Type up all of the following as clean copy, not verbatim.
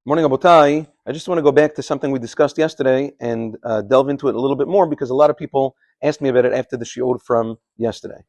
Morning, Abotai. I just want to go back to something we discussed yesterday and delve into it a little bit more because a lot of people asked me about it after the shiur from yesterday.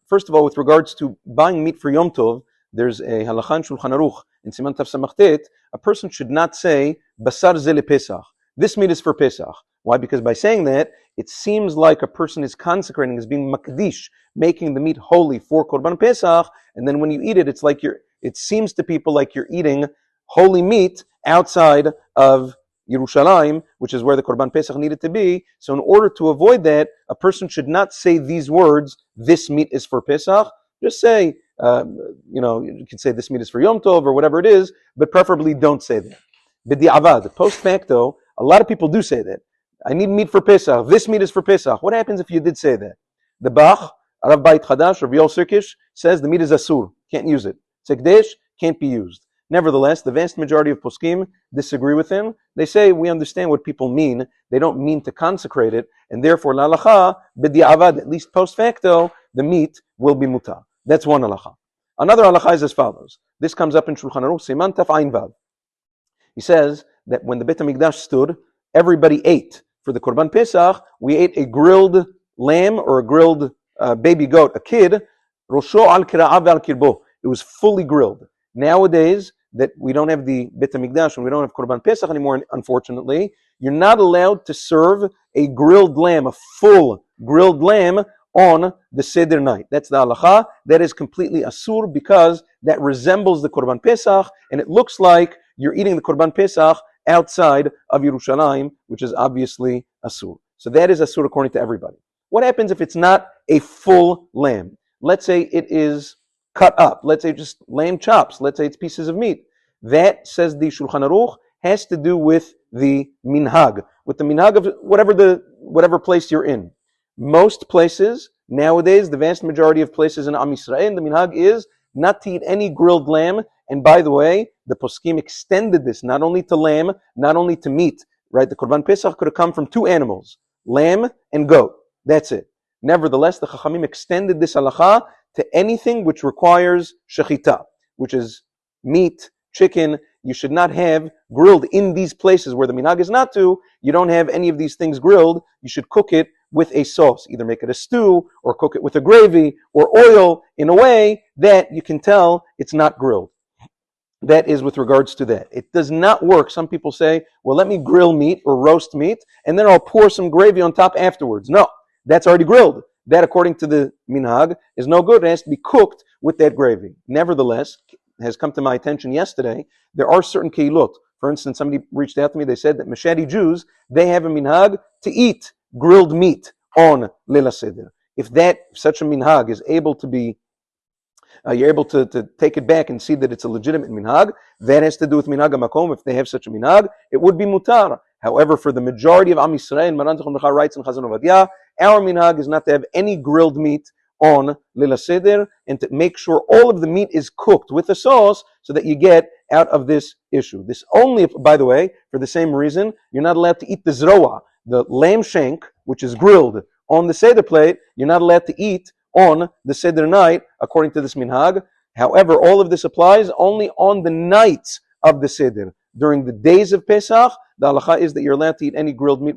First of all, with regards to buying meat for Yom Tov, there's a Halacha in Shulchan Aruch in Siman Tav Samachet. A person should not say Basar ze lePesach. This meat is for Pesach. Why? Because by saying that, it seems like a person is consecrating, is being makdish, making the meat holy for Korban Pesach, and then when you eat it, it seems to people like you're eating holy meat outside of Yerushalayim, which is where the Korban Pesach needed to be. So in order to avoid that, a person should not say these words, this meat is for Pesach. Just say, you can say this meat is for Yom Tov or whatever it is, but preferably don't say that. B'di'avad, post facto, a lot of people do say that. I need meat for Pesach. This meat is for Pesach. What happens if you did say that? The Bach, Rav Beit Chadash, Rav Yol Sirkish, says the meat is asur. Can't use it. Tzekdesh can't be used. Nevertheless, the vast majority of poskim disagree with him. They say, we understand what people mean. They don't mean to consecrate it, and therefore, la halacha, b'di'avad, at least post facto, the meat will be mutar. That's one halacha. Another halacha is as follows. This comes up in Shulchan Aruch, Siman Taf Ayin Vav. He says that when the Beit HaMikdash stood, everybody ate. For the Korban Pesach, we ate a grilled lamb or a grilled baby goat, a kid, rosho al kira'av al kirbo. It was fully grilled. Nowadays, that we don't have the Beit HaMikdash and we don't have Korban Pesach anymore, unfortunately, you're not allowed to serve a grilled lamb, a full grilled lamb, on the Seder night. That's the halacha. That is completely asur because that resembles the Korban Pesach and it looks like you're eating the Korban Pesach outside of Yerushalayim, which is obviously asur. So that is asur according to everybody. What happens if it's not a full lamb? Let's say it is cut up. Let's say just lamb chops. Let's say it's pieces of meat. That, says the Shulchan Aruch, has to do with the minhag, with the minhag of whatever place you're in. Most places nowadays, the vast majority of places in Am Yisrael, the minhag is not to eat any grilled lamb. And by the way, the poskim extended this not only to lamb, not only to meat. Right? The Korban Pesach could have come from two animals, lamb and goat. That's it. Nevertheless, the Chachamim extended this halacha to anything which requires shechita, which is meat, chicken. You should not have grilled in these places where the minhag is not to. You don't have any of these things grilled. You should cook it with a sauce. Either make it a stew or cook it with a gravy or oil in a way that you can tell it's not grilled. That is with regards to that. It does not work. Some people say, well, let me grill meat or roast meat and then I'll pour some gravy on top afterwards. No, that's already grilled. That, according to the minhag, is no good. It has to be cooked with that gravy. Nevertheless, has come to my attention yesterday, there are certain keilot. For instance, somebody reached out to me, they said that Meshadi Jews, they have a minhag to eat grilled meat on Leil HaSeder. If such a minhag is able to be, you're able to take it back and see that it's a legitimate minhag, that has to do with minhag HaMakom. If they have such a minhag, it would be mutar. However, for the majority of Am Yisrael, Maran Zichron Livracha writes in Chazon Ovadia, our minhag is not to have any grilled meat on Leil HaSeder and to make sure all of the meat is cooked with the sauce so that you get out of this issue. This only, by the way, for the same reason, you're not allowed to eat the zroa, the lamb shank, which is grilled on the Seder plate, you're not allowed to eat on the Seder night, according to this minhag. However, all of this applies only on the nights of the Seder. During the days of Pesach, the halacha is that you're allowed to eat any grilled meat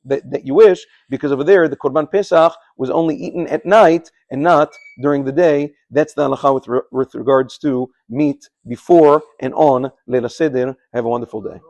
that you wish, because over there, the Korban Pesach was only eaten at night and not during the day. That's the halacha with regards to meat before and on Leil HaSeder. Have a wonderful day.